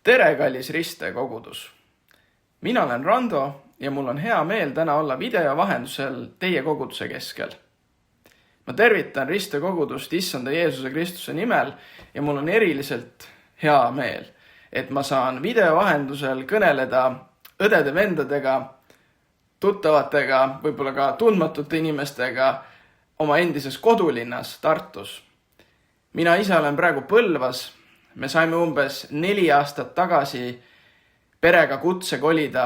Tere, kallis Riste kogudus! Mina olen Rando ja mul on hea meel täna olla video vahendusel teie koguduse keskel. Ma tervitan Riste kogudust Issanda Jeesuse Kristuse nimel ja mul on eriliselt hea meel, et ma saan video vahendusel kõneleda õdede-vendadega, tuttavatega, võib-olla ka tundmatute inimestega oma endises kodulinnas Tartus. Mina ise olen praegu Põlvas. Me saime umbes 4 aastat tagasi perega kutse kolida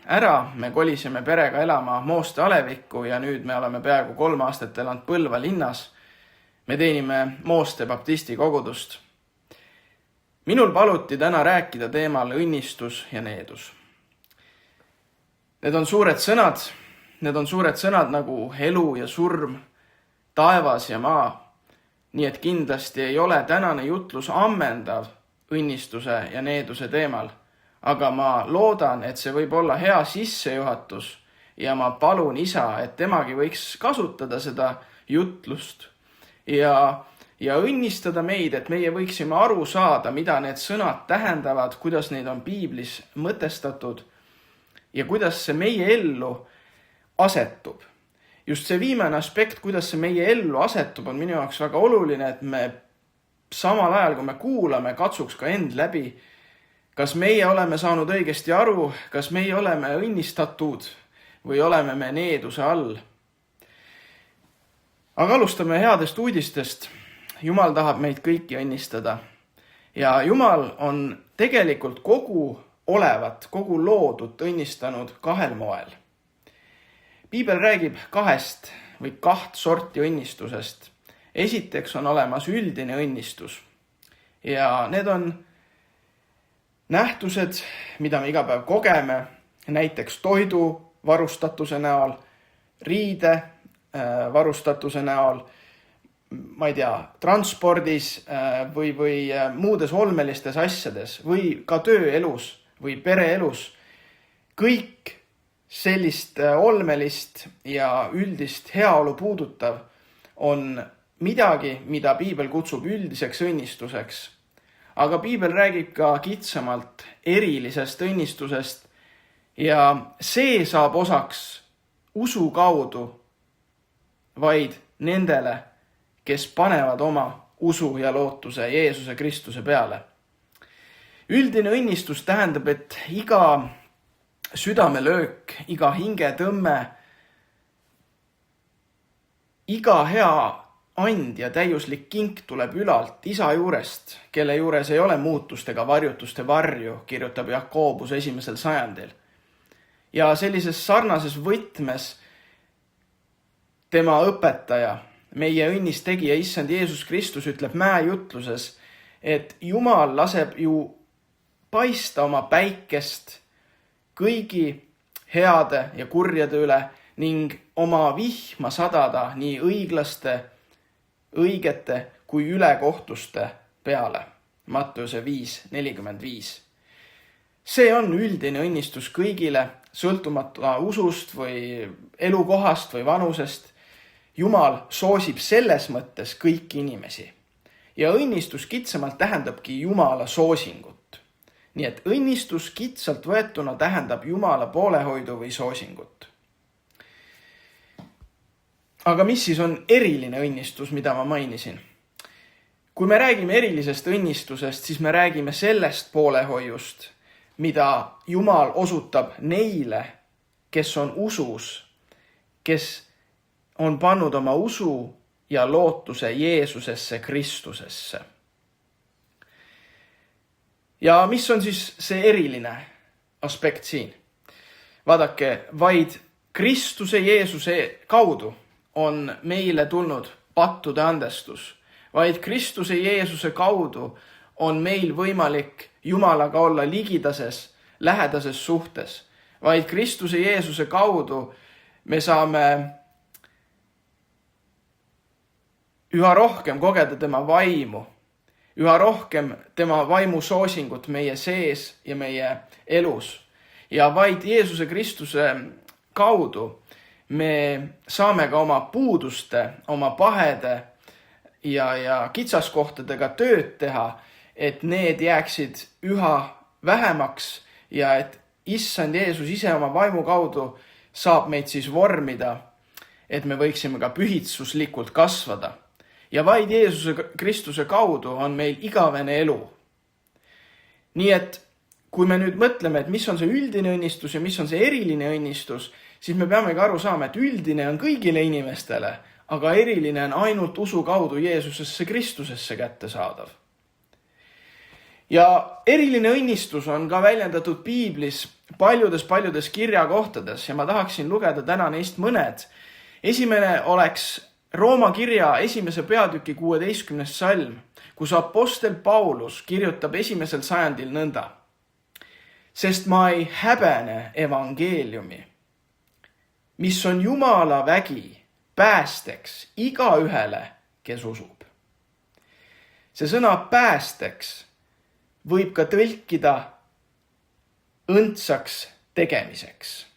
ära. Me kolisime perega elama Mooste Alevikku ja nüüd me oleme peaaegu 3 aastat elanud Põlva linnas. Me teenime Mooste Baptisti kogudust. Minul paluti täna rääkida teemal õnnistus ja needus. Need on suured sõnad. Need on suured sõnad nagu elu ja surm, taevas ja maa. Nii et kindlasti ei ole tänane jutlus ammendav õnnistuse ja needuse teemal, aga ma loodan, et see võib olla hea sissejuhatus ja ma palun Isa, et temagi võiks kasutada seda jutlust ja õnnistada meid, et meie võiksime aru saada, mida need sõnad tähendavad, kuidas neid on piiblis mõtestatud ja kuidas see meie ellu asetub. Just see viimane aspekt, kuidas see meie ellu asetub, on minu jaoks väga oluline, et me samal ajal, kui me kuulame, katsuks ka end läbi. Kas meie oleme saanud õigesti aru, kas meie oleme õnnistatud või oleme me needuse all? Aga alustame headest uudistest. Jumal tahab meid kõiki õnnistada. Ja Jumal on tegelikult kogu olevat, kogu loodut õnnistanud 2 moel. Piibel räägib 2 või 2 sorti õnnistusest. Esiteks on olemas üldine õnnistus. Ja need on nähtused, mida me iga päev kogeme, näiteks toidu varustatuse näol, riide varustatuse näol, ma ei tea, transpordis või muudes olmelistes asjades või ka tööelus või pereelus. Kõik sellist olmelist ja üldist heaolu puudutav on midagi, mida Piibel kutsub üldiseks õnnistuseks. Aga Piibel räägib ka kitsamalt erilisest õnnistusest ja see saab osaks usu kaudu vaid nendele, kes panevad oma usu ja lootuse Jeesuse Kristuse peale. Üldine õnnistus tähendab, et iga südamelöök, iga hingetõmme, iga hea and ja täiuslik kink tuleb ülalt Isa juurest, kelle juures ei ole muutust ega varjutuste varju, kirjutab Jakobus 1. sajandil. Ja sellises sarnases võtmes tema õpetaja, meie õnnistegija Issand Jeesus Kristus ütleb mäejutluses, et Jumal laseb ju paista oma päikest kõigi heade ja kurjade üle ning oma vihma sadada nii õiglaste, õigete kui ülekohtuste peale. Matteuse 5:45. See on üldine õnnistus kõigile, sõltumata usust või elukohast või vanusest. Jumal soosib selles mõttes kõiki inimesi. Ja õnnistus kitsamalt tähendabki Jumala soosingut. Nii et õnnistus kitsalt võetuna tähendab Jumala poolehoidu või soosingut. Aga mis siis on eriline õnnistus, mida ma mainisin? Kui me räägime erilisest õnnistusest, siis me räägime sellest poolehoiust, mida Jumal osutab neile, kes on usus, kes on pannud oma usu ja lootuse Jeesusesse Kristusesse. Ja mis on siis see eriline aspekt siin? Vaadake, vaid Kristuse Jeesuse kaudu on meile tulnud pattude andestus. Vaid Kristuse Jeesuse kaudu on meil võimalik Jumalaga olla ligidases, lähedases suhtes. Vaid Kristuse Jeesuse kaudu me saame üha rohkem kogeda tema vaimu, üha rohkem tema vaimu soosingut meie sees ja meie elus. Ja vaid Jeesuse Kristuse kaudu me saame ka oma puuduste, oma pahede ja kitsaskohtadega tööd teha, et need jääksid üha vähemaks ja et Issand Jeesus ise oma vaimu kaudu saab meid siis vormida, et me võiksime ka pühitsuslikult kasvada. Ja vaid Jeesuse Kristuse kaudu on meil igavene elu. Nii et kui me nüüd mõtleme, et mis on see üldine õnnistus ja mis on see eriline õnnistus, siis me peamegi aru saama, et üldine on kõigile inimestele, aga eriline on ainult usu kaudu Jeesusesse Kristusesse kättesaadav. Ja eriline õnnistus on ka väljendatud piiblis paljudes kirjakohtades ja ma tahaksin lugeda täna neist mõned. Esimene oleks Rooma kirja 1. peatüki 16. salm, kus apostel Paulus kirjutab 1. sajandil nõnda. Sest ma ei häbene evangeeliumi, mis on Jumala vägi päästeks igaühele, kes usub. See sõna päästeks võib ka tõlkida õndsaks tegemiseks,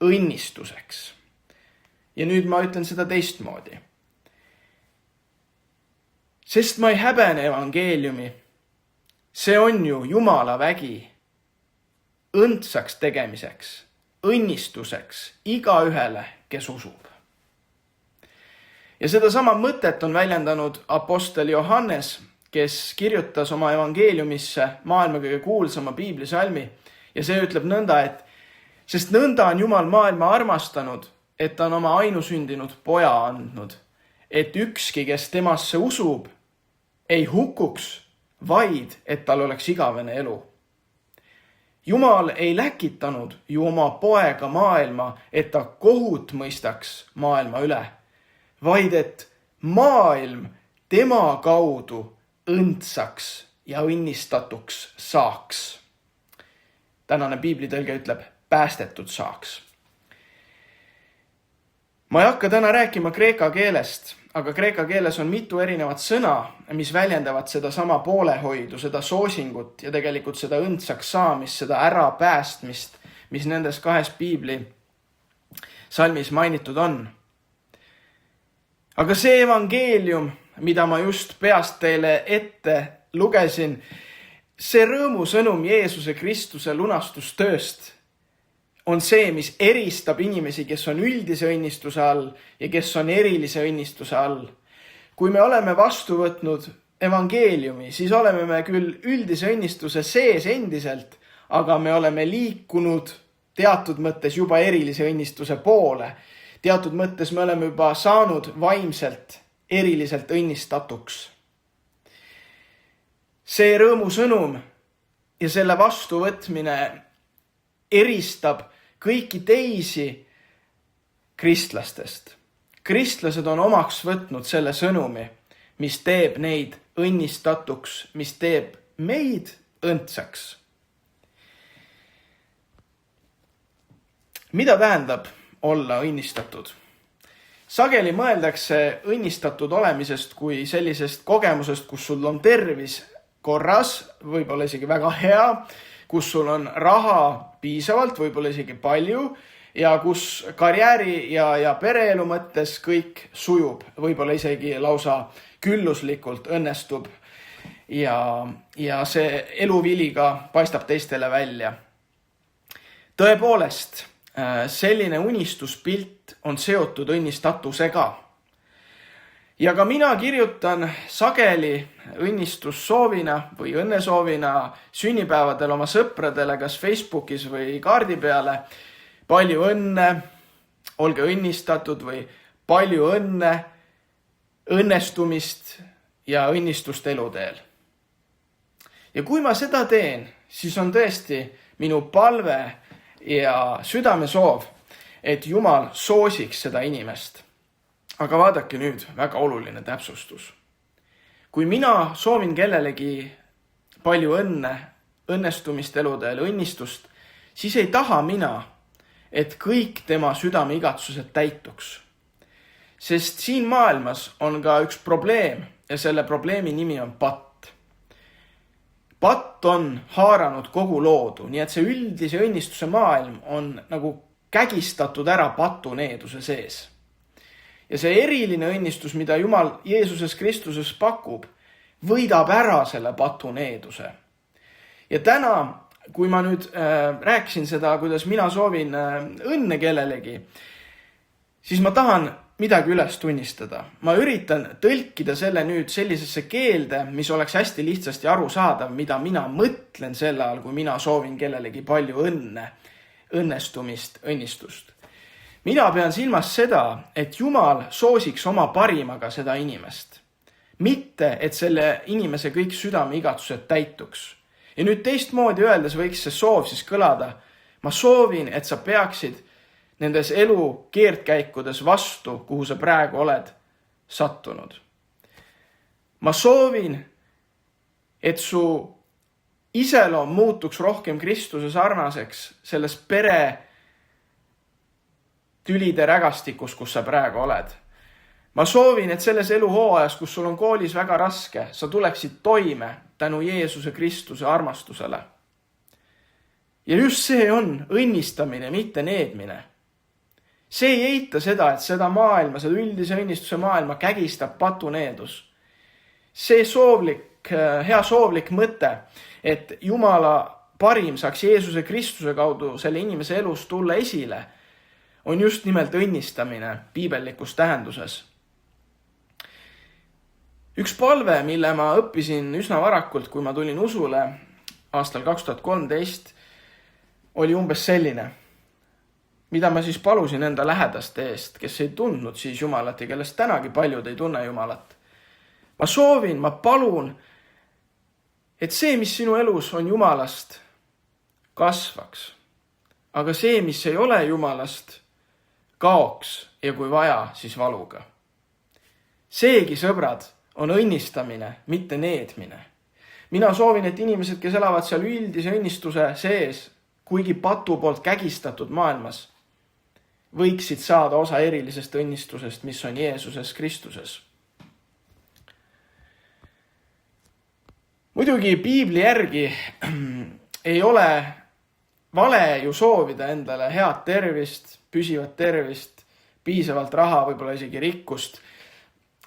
õnnistuseks. Ja nüüd ma ütlen seda teistmoodi. Sest ma ei häbene evangeeliumi, see on ju Jumala vägi õndsaks tegemiseks, õnnistuseks igaühele, kes usub. Ja seda sama mõtet on väljendanud apostel Johannes, kes kirjutas oma evangeeliumisse maailma kõige kuulsama piiblisalmi ja see ütleb nõnda, et sest nõnda on Jumal maailma armastanud, et ta on oma ainusündinud poja andnud, et ükski, kes temasse usub, ei hukuks, vaid et tal oleks igavene elu. Jumal ei läkitanud ju oma poega maailma, et ta kohut mõistaks maailma üle, vaid et maailm tema kaudu õndsaks ja õnnistatuks saaks. Tänane piiblitõlge ütleb, päästetud saaks. Ma ei hakka täna rääkima kreeka keelest, aga kreeka keeles on mitu erinevat sõna, mis väljendavad seda sama poolehoidu, seda soosingut ja tegelikult seda õndsaks saamist, seda ära päästmist, mis nendes kahes piibli salmis mainitud on. Aga see evangeelium, mida ma just peast teile ette lugesin, see rõõmusõnum Jeesuse Kristuse lunastustööst on see, mis eristab inimesi, kes on üldise õnnistuse all ja kes on erilise õnnistuse all. Kui me oleme vastu võtnud evangeeliumi, siis oleme me küll üldise õnnistuse sees endiselt, aga me oleme liikunud teatud mõttes juba erilise õnnistuse poole. Teatud mõttes me oleme juba saanud vaimselt eriliselt õnnistatuks. See rõõmusõnum ja selle vastuvõtmine eristab kõiki teisi kristlastest. Kristlased on omaks võtnud selle sõnumi, mis teeb neid õnnistatuks, mis teeb meid õndsaks. Mida tähendab olla õnnistatud? Sageli mõeldakse õnnistatud olemisest kui sellisest kogemusest, kus sul on tervis korras, võib-olla isegi väga hea, kus sul on raha piisavalt, võib-olla isegi palju ja kus karjääri ja pereelu mõttes kõik sujub, võib-olla isegi lausa külluslikult õnnestub ja see eluviliga paistab teistele välja. Tõepoolest, selline unistuspilt on seotud õnnistatusega. Ja ka mina kirjutan sageli õnnistussoovina või õnnesoovina sünnipäevadel oma sõpradele, kas Facebookis või kaardi peale, palju õnne, olge õnnistatud või palju õnne, õnnestumist ja õnnistust eluteel. Ja kui ma seda teen, siis on tõesti minu palve ja südamesoov, et Jumal soosiks seda inimest. Aga vaadake nüüd, väga oluline täpsustus. Kui mina soovin kellelegi palju õnne, õnnestumist eludel, õnnistust, siis ei taha mina, et kõik tema südameigatsused täituks. Sest siin maailmas on ka üks probleem ja selle probleemi nimi on patt. Patt on haaranud kogu loodu, nii et see üldise õnnistuse maailm on nagu kägistatud ära patuneeduse sees. Ja see eriline õnnistus, mida Jumal Jeesuses Kristuses pakub, võidab ära selle patuneeduse. Ja täna kui ma nüüd rääkisin seda, kuidas mina soovin õnne kellelegi, siis ma tahan midagi üles tunnistada. Ma üritan tõlkida selle nüüd sellisesse keelde, mis oleks hästi lihtsasti arusaadav, mida mina mõtlen selle all, kui mina soovin kellelegi palju õnne, õnnestumist, õnnistust. Mina pean silmas seda, et Jumal soosiks oma parimaga seda inimest. Mitte, et selle inimese kõik südameigatsused täituks. Ja nüüd teistmoodi öeldes võiks see soov siis kõlada. Ma soovin, et sa peaksid nendes elu keerdkäikudes vastu, kuhu sa praegu oled sattunud. Ma soovin, et su iseloom muutuks rohkem Kristuse sarnaseks selles pere tülide rägastikus, kus sa praegu oled. Ma soovin, et selles eluhooajas, kus sul on koolis väga raske, sa tuleksid toime tänu Jeesuse Kristuse armastusele. Ja just see on õnnistamine, mitte needmine. See ei eita seda, et seda maailma, seda üldise õnnistuse maailma kägistab patuneedus. See hea soovlik mõte, et Jumala parim saaks Jeesuse Kristuse kaudu selle inimese elus tulla esile, on just nimelt õnnistamine piibellikus tähenduses. Üks palve, mille ma õppisin üsna varakult, kui ma tulin usule aastal 2013, oli umbes selline, mida ma siis palusin enda lähedaste eest, kes ei tundnud siis Jumalat ja kellest tänagi paljud ei tunne Jumalat. Ma palun, et see, mis sinu elus on Jumalast, kasvaks. Aga see, mis ei ole Jumalast, kaoks ja kui vaja, siis valuga. Seegi, sõbrad, on õnnistamine, mitte needmine. Mina soovin, et inimesed, kes elavad seal üldise õnnistuse sees, kuigi patu poolt kägistatud maailmas, võiksid saada osa erilisest õnnistusest, mis on Jeesuses Kristuses. Muidugi piibli järgi ei ole vale ju soovida endale head tervist, püsivat tervist, piisavalt raha, võib-olla isegi rikkust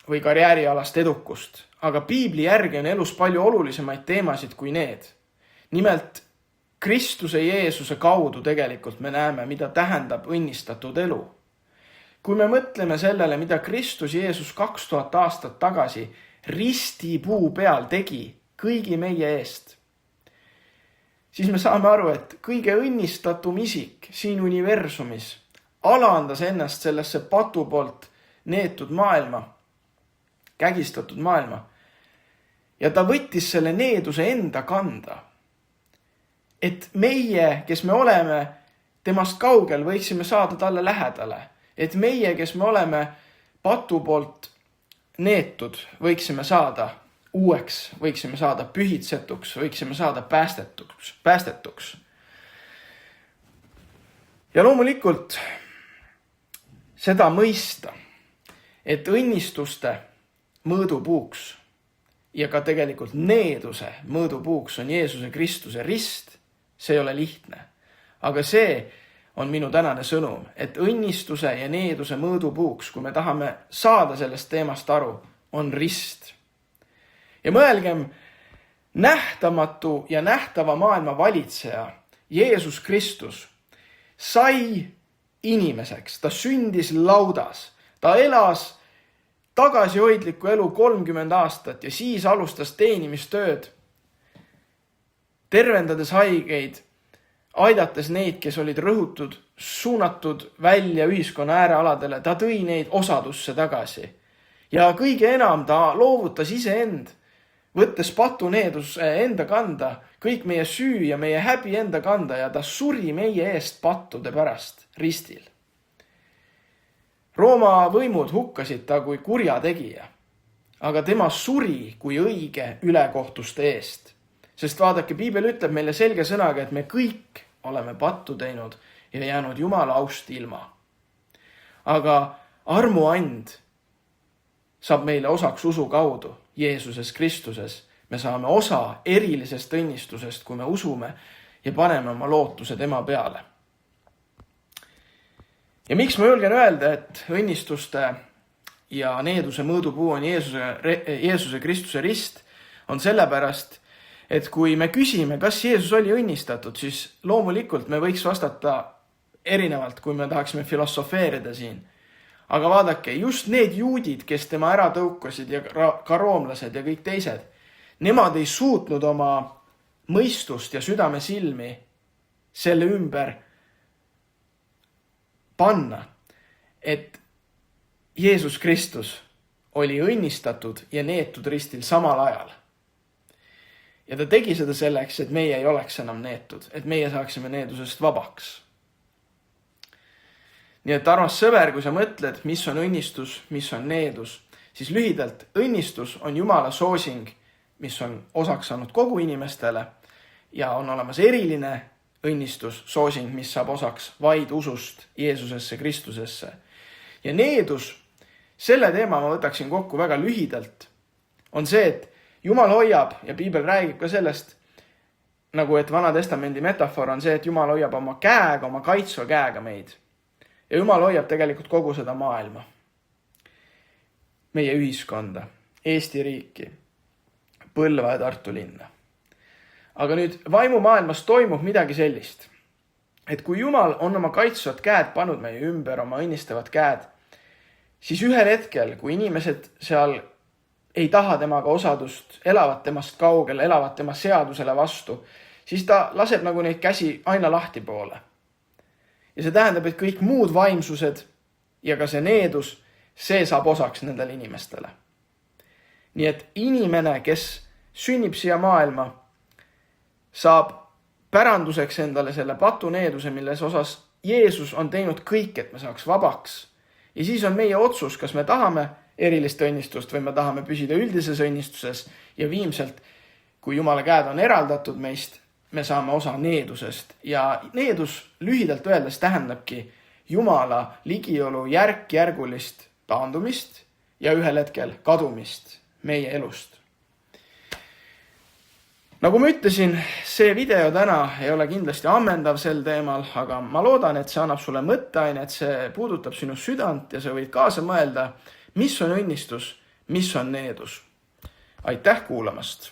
või karjäärialast edukust. Aga piibli järgi on elus palju olulisemaid teemasid kui need. Nimelt, Kristuse Jeesuse kaudu tegelikult me näeme, mida tähendab õnnistatud elu. Kui me mõtleme sellele, mida Kristus Jeesus 2000 aastat tagasi ristipuu peal tegi kõigi meie eest, siis me saame aru, et kõige õnnistatum isik siin universumis alandas ennast sellesse patu poolt neetud maailma, kägistatud maailma, ja ta võttis selle needuse enda kanda. Et meie, kes me oleme temast kaugel, võiksime saada talle lähedale. Et meie, kes me oleme patu poolt neetud, võiksime saada uueks, võiksime saada pühitsetuks, võiksime saada päästetuks. Ja loomulikult seda mõista, et õnnistuste mõõdupuuks ja ka tegelikult needuse mõõdupuuks on Jeesuse Kristuse rist. See ei ole lihtne. Aga see on minu tänane sõnum, et õnnistuse ja needuse mõõdupuuks, kui me tahame saada sellest teemast aru, on rist. Ja mõelgem, nähtamatu ja nähtava maailma valitseja, Jeesus Kristus, sai inimeseks. Ta sündis laudas. Ta elas tagasihoidliku elu 30 aastat ja siis alustas teenimistööd, tervendades haigeid, aidates neid, kes olid rõhutud, suunatud välja ühiskonna äärealadele. Ta tõi neid osadusse tagasi. Ja kõige enam ta loovutas iseend, võttes patuneeduse enda kanda, kõik meie süü ja meie häbi enda kanda, ja ta suri meie eest pattude pärast ristil. Rooma võimud hukkasid ta kui kurjategija, aga tema suri kui õige ülekohtuste eest. Sest vaadake, piibel ütleb meile selge sõnaga, et me kõik oleme pattu teinud ja jäänud Jumala aust ilma. Aga armuand saab meile osaks usu kaudu Jeesuses Kristuses. Me saame osa erilisest õnnistusest, kui me usume ja paneme oma lootuse tema peale. Ja miks ma julgen öelda, et õnnistuste ja needuse mõõdupuu on Jeesuse Kristuse rist, on sellepärast, Et kui me küsime, kas Jeesus oli õnnistatud, siis loomulikult me võiks vastata erinevalt, kui me tahaksime filosofeerida siin. Aga vaadake, just need juudid, kes tema ära tõukasid ja ka roomlased ja kõik teised, nemad ei suutnud oma mõistust ja südamesilmi selle ümber panna, et Jeesus Kristus oli õnnistatud ja neetud ristil samal ajal. Ja ta tegi seda selleks, et meie ei oleks enam neetud, et meie saaksime needusest vabaks. Nii et armas sõber, kui sa mõtled, mis on õnnistus, mis on needus, siis lühidalt õnnistus on Jumala soosing, mis on osaks saanud kogu inimestele ja on olemas eriline õnnistus, soosing, mis saab osaks vaid usust Jeesusesse, Kristusesse. Ja needus, selle teema ma võtaksin kokku väga lühidalt, on see, et Jumal hoiab ja Piibel räägib ka sellest, nagu et Vana Testamendi metafoor on see, et Jumal hoiab oma käega, oma kaitsva käega meid. Ja Jumal hoiab tegelikult kogu seda maailma, meie ühiskonda, Eesti riiki, Põlva ja Tartu linna. Aga nüüd vaimumaailmas toimub midagi sellist, et kui Jumal on oma kaitsvad käed pannud meie ümber, oma õnnistavad käed, siis ühel hetkel, kui inimesed seal ei taha temaga osadust, elavad temast kaugel, elavad tema seadusele vastu, siis ta laseb nagu neid käsi aina lahti poole. Ja see tähendab, et kõik muud vaimsused ja ka see needus, see saab osaks nendele inimestele. Nii et inimene, kes sünnib siia maailma, saab päranduseks endale selle patuneeduse, milles osas Jeesus on teinud kõik, et me saaks vabaks. Ja siis on meie otsus, kas me tahame erilist õnnistust või me tahame püsida üldises õnnistuses ja viimselt, kui Jumala käed on eraldatud meist, me saame osa needusest. Ja needus lühidalt öeldes tähendabki Jumala ligiolu järk-järgulist taandumist ja ühel hetkel kadumist meie elust. Nagu ma ütlesin, see video täna ei ole kindlasti ammendav sel teemal, aga ma loodan, et see annab sulle mõtteaine, et see puudutab sinu südant ja sa võid kaasa mõelda, mis on õnnistus, mis on needus. Aitäh kuulamast!